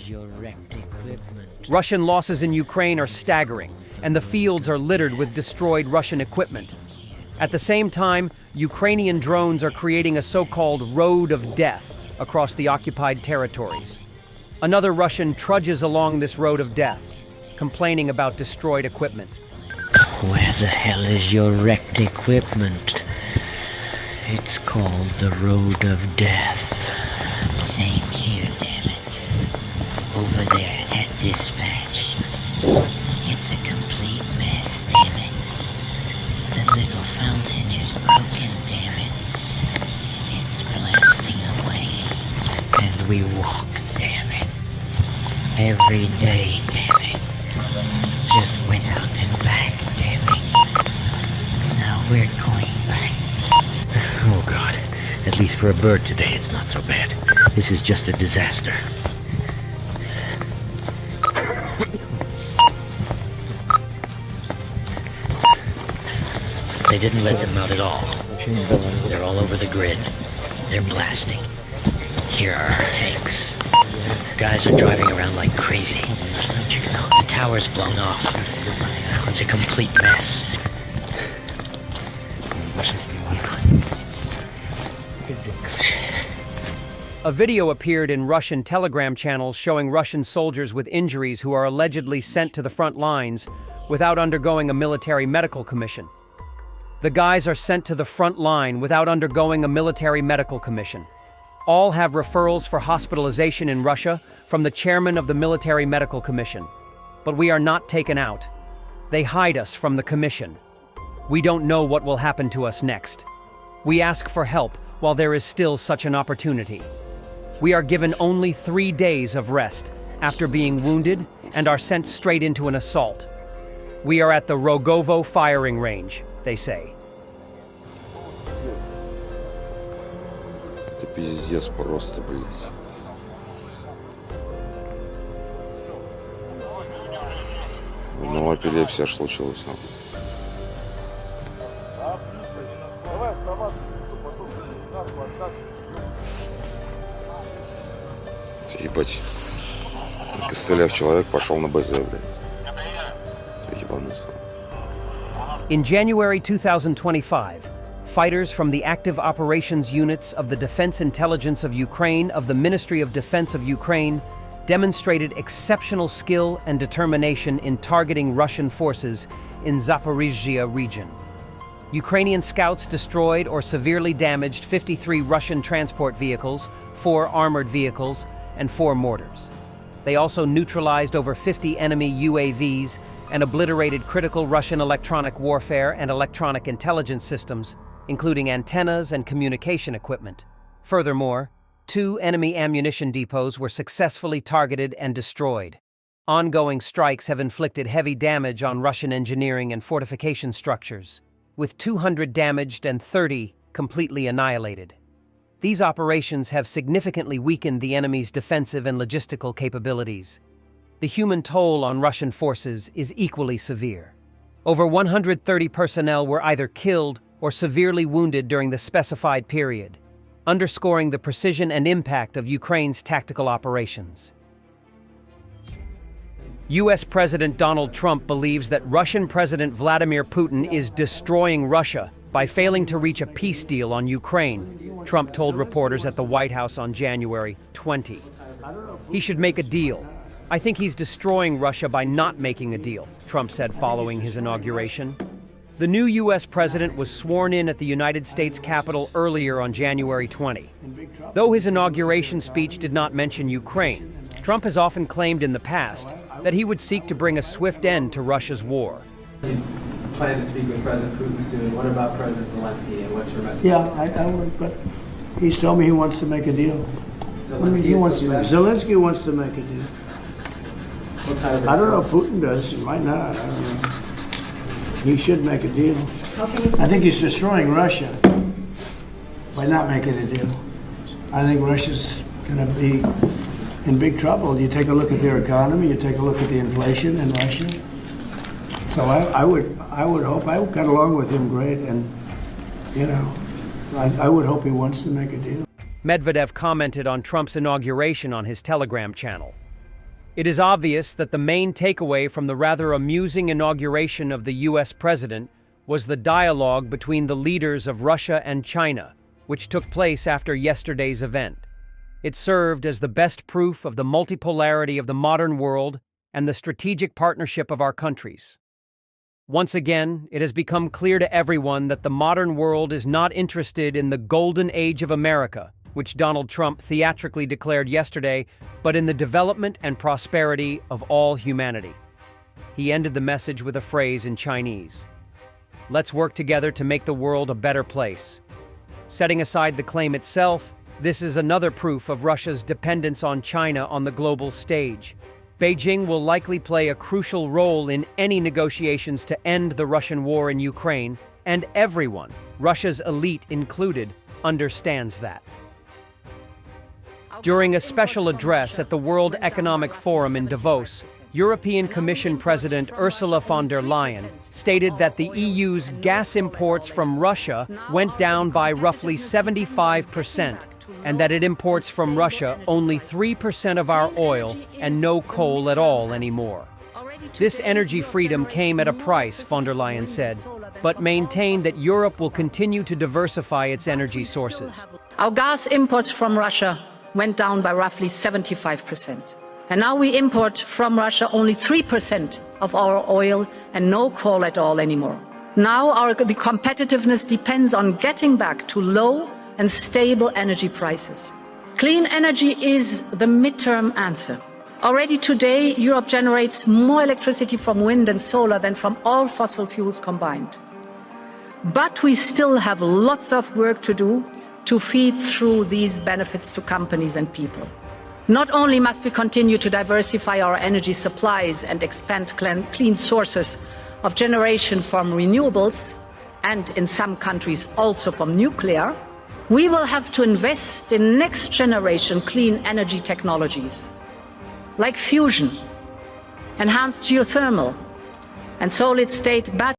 is your wrecked equipment? Russian losses in Ukraine are staggering, and the fields are littered with destroyed Russian equipment. At the same time, Ukrainian drones are creating a so-called road of death across the occupied territories. Another Russian trudges along this road of death, complaining about destroyed equipment. Where the hell is your wrecked equipment? It's called the Road of Death. Same here, damn it. Over there at dispatch. It's a complete mess, damn it. The little fountain is broken, damn it. It's blasting away. And we walk, damn it. Every day, damn it. Just went out and back, damn it. Now we're going back. Oh God. At least for a bird today, it's not so bad. This is just a disaster. They didn't let them out at all. They're all over the grid. They're blasting. Here are our tanks. Guys are driving around like crazy. The tower's blown off. It's a complete mess. A video appeared in Russian Telegram channels showing Russian soldiers with injuries who are allegedly sent to the front lines without undergoing a military medical commission. The guys are sent to the front line without undergoing a military medical commission. All have referrals for hospitalization in Russia from the chairman of the Military Medical Commission. But we are not taken out. They hide us from the commission. We don't know what will happen to us next. We ask for help while there is still such an opportunity. We are given only 3 days of rest after being wounded and are sent straight into an assault. We are at the Rogovo firing range, they say. Это пиздец просто, блядь. Ну, эпилепсия аж случилась. Ебать. На костылях человек пошел на БЗ, блядь. Ебанулся. In January 2025, fighters from the active operations units of the Defense Intelligence of Ukraine of the Ministry of Defense of Ukraine demonstrated exceptional skill and determination in targeting Russian forces in Zaporizhzhia region. Ukrainian scouts destroyed or severely damaged 53 Russian transport vehicles, 4 armored vehicles, and 4 mortars. They also neutralized over 50 enemy UAVs and obliterated critical Russian electronic warfare and electronic intelligence systems, including antennas and communication equipment. Furthermore, 2 enemy ammunition depots were successfully targeted and destroyed. Ongoing strikes have inflicted heavy damage on Russian engineering and fortification structures, with 200 damaged and 30 completely annihilated. These operations have significantly weakened the enemy's defensive and logistical capabilities. The human toll on Russian forces is equally severe. Over 130 personnel were either killed or severely wounded during the specified period, underscoring the precision and impact of Ukraine's tactical operations. U.S. President Donald Trump believes that Russian President Vladimir Putin is destroying Russia by failing to reach a peace deal on Ukraine, Trump told reporters at the White House on January 20. He should make a deal. I think he's destroying Russia by not making a deal, Trump said following his inauguration. The new U.S. president was sworn in at the United States Capitol earlier on January 20. Though his inauguration speech did not mention Ukraine, Trump has often claimed in the past that he would seek to bring a swift end to Russia's war. You plan to speak with President Putin soon. What about President Zelensky, and what's your message? Yeah, I would, but he's told me he wants to make a deal. Zelensky wants to make a deal. What kind of I don't know if Putin does. He might not. I don't know. He should make a deal. I think he's destroying Russia by not making a deal. I think Russia's going to be in big trouble. You take a look at their economy. You take a look at the inflation in Russia. So I would hope. I got along with him great, and I would hope he wants to make a deal. Medvedev commented on Trump's inauguration on his Telegram channel. It is obvious that the main takeaway from the rather amusing inauguration of the US president was the dialogue between the leaders of Russia and China, which took place after yesterday's event. It served as the best proof of the multipolarity of the modern world and the strategic partnership of our countries. Once again, it has become clear to everyone that the modern world is not interested in the golden age of America, which Donald Trump theatrically declared yesterday, but in the development and prosperity of all humanity. He ended the message with a phrase in Chinese: "Let's work together to make the world a better place." Setting aside the claim itself, this is another proof of Russia's dependence on China on the global stage. Beijing will likely play a crucial role in any negotiations to end the Russian war in Ukraine, and everyone, Russia's elite included, understands that. During a special address at the World Economic Forum in Davos, European Commission President Ursula von der Leyen stated that the EU's gas imports from Russia went down by roughly 75%, and that it imports from Russia only 3% of our oil and no coal at all anymore. This energy freedom came at a price, von der Leyen said, but maintained that Europe will continue to diversify its energy sources. Our gas imports from Russia went down by roughly 75%. And now we import from Russia only 3% of our oil and no coal at all anymore. Now the competitiveness depends on getting back to low and stable energy prices. Clean energy is the midterm answer. Already today, Europe generates more electricity from wind and solar than from all fossil fuels combined. But we still have lots of work to do to feed through these benefits to companies and people. Not only must we continue to diversify our energy supplies and expand clean sources of generation from renewables, and in some countries also from nuclear, we will have to invest in next generation clean energy technologies, like fusion, enhanced geothermal, and solid-state battery